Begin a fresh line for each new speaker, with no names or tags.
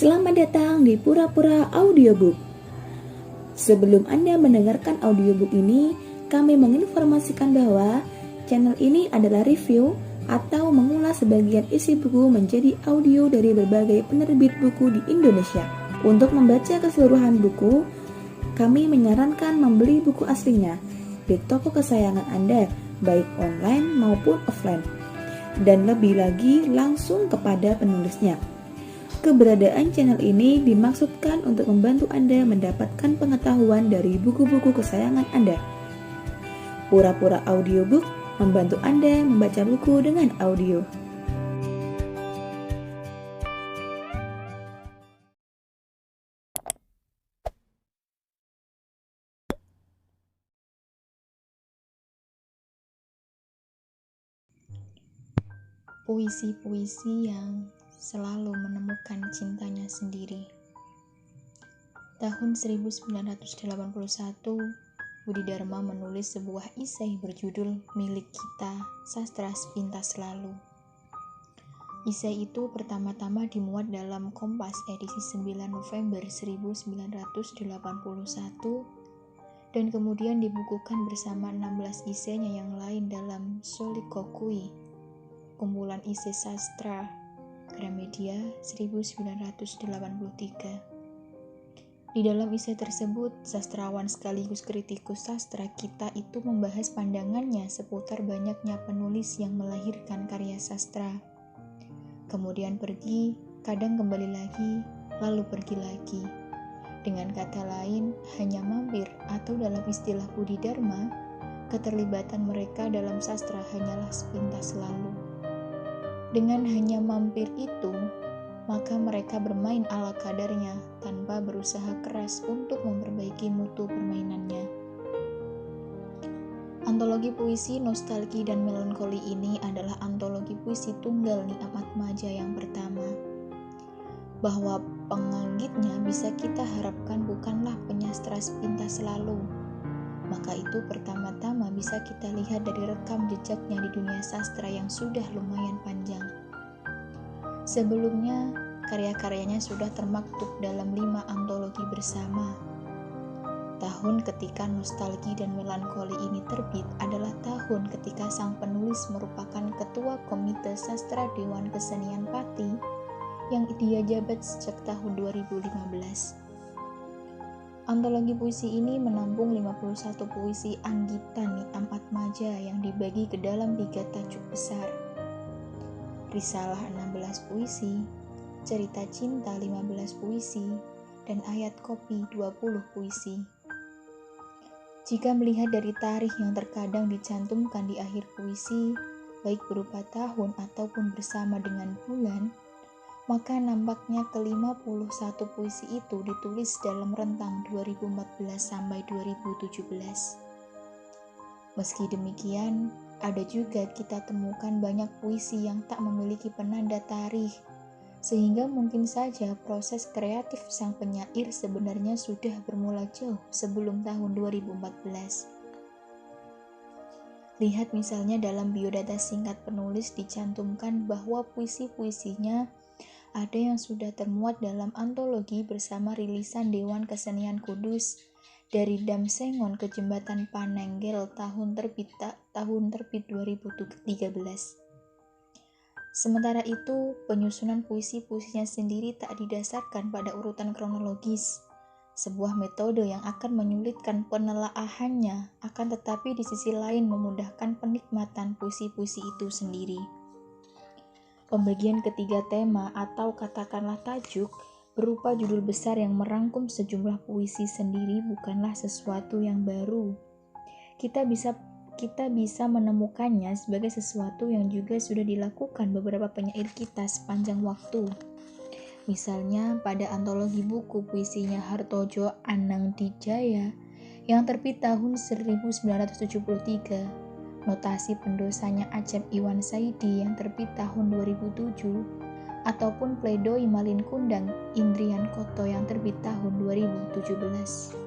Selamat datang di Pura-Pura Audiobook. Sebelum Anda mendengarkan audiobook ini, kami menginformasikan bahwa channel ini adalah review atau mengulas sebagian isi buku menjadi audio dari berbagai penerbit buku di Indonesia. Untuk membaca keseluruhan buku, kami menyarankan membeli buku aslinya di toko kesayangan Anda, baik online maupun offline, dan lebih lagi langsung kepada penulisnya. Keberadaan channel ini dimaksudkan untuk membantu Anda mendapatkan pengetahuan dari buku-buku kesayangan Anda. Pura-Pura Audiobook membantu Anda membaca buku dengan audio.
Puisi-puisi yang selalu menemukan cintanya sendiri. Tahun 1981, Budi Dharma menulis sebuah esai berjudul Milik Kita, Sastra Sepintas Lalu. Esai itu pertama-tama dimuat dalam Kompas edisi 9 November 1981 dan kemudian dibukukan bersama 16 esainya yang lain dalam Sholikokui, kumpulan esai sastra Gramedia 1983. Di dalam esai tersebut, sastrawan sekaligus kritikus sastra kita itu membahas pandangannya seputar banyaknya penulis yang melahirkan karya sastra. Kemudian pergi, kadang kembali lagi, lalu pergi lagi. Dengan kata lain, hanya mampir atau dalam istilah Budi Dharma, keterlibatan mereka dalam sastra hanyalah sepintas lalu. Dengan hanya mampir itu, maka mereka bermain ala kadarnya tanpa berusaha keras untuk memperbaiki mutu permainannya. Antologi puisi Nostalgi dan Melankoli ini adalah antologi puisi tunggal Niam Atmaja yang pertama. Bahwa penganggitnya bisa kita harapkan bukanlah penyastra sepintas lalu, maka itu pertama-tama bisa kita lihat dari rekam jejaknya di dunia sastra yang sudah lumayan panjang. Sebelumnya, karya-karyanya sudah termaktub dalam 5 antologi bersama. Tahun ketika Nostalgi dan Melankoli ini terbit adalah tahun ketika sang penulis merupakan Ketua Komite Sastra Dewan Kesenian Pati yang dia jabat sejak tahun 2015. Antologi puisi ini menampung 51 puisi anggitan Niam Atmaja yang dibagi ke dalam 3 tajuk besar. Risalah 16 puisi, Cerita Cinta 15 puisi, dan Ayat Kopi 20 puisi. Jika melihat dari tarikh yang terkadang dicantumkan di akhir puisi, baik berupa tahun ataupun bersama dengan bulan, maka nampaknya ke-51 puisi itu ditulis dalam rentang 2014 sampai 2017. Meski demikian, ada juga kita temukan banyak puisi yang tak memiliki penanda tarikh, sehingga mungkin saja proses kreatif sang penyair sebenarnya sudah bermula jauh sebelum tahun 2014. Lihat misalnya dalam biodata singkat penulis dicantumkan bahwa puisi-puisinya ada yang sudah termuat dalam antologi bersama rilisan Dewan Kesenian Kudus dari Dam Sengon ke Jembatan Panenggel tahun terbit 2013. Sementara itu, penyusunan puisi-puisinya sendiri tak didasarkan pada urutan kronologis, sebuah metode yang akan menyulitkan penelaahannya, akan tetapi di sisi lain memudahkan penikmatan puisi-puisi itu sendiri. Pembagian ketiga tema atau katakanlah tajuk berupa judul besar yang merangkum sejumlah puisi sendiri bukanlah sesuatu yang baru. Kita bisa menemukannya sebagai sesuatu yang juga sudah dilakukan beberapa penyair kita sepanjang waktu. Misalnya pada antologi buku puisinya Hartojo Anangdijaya yang terbit tahun 1973, Notasi Pendosanya Acep Iwan Saidi yang terbit tahun 2007, ataupun Pledoi Malin Kundang Indrian Koto yang terbit tahun 2017.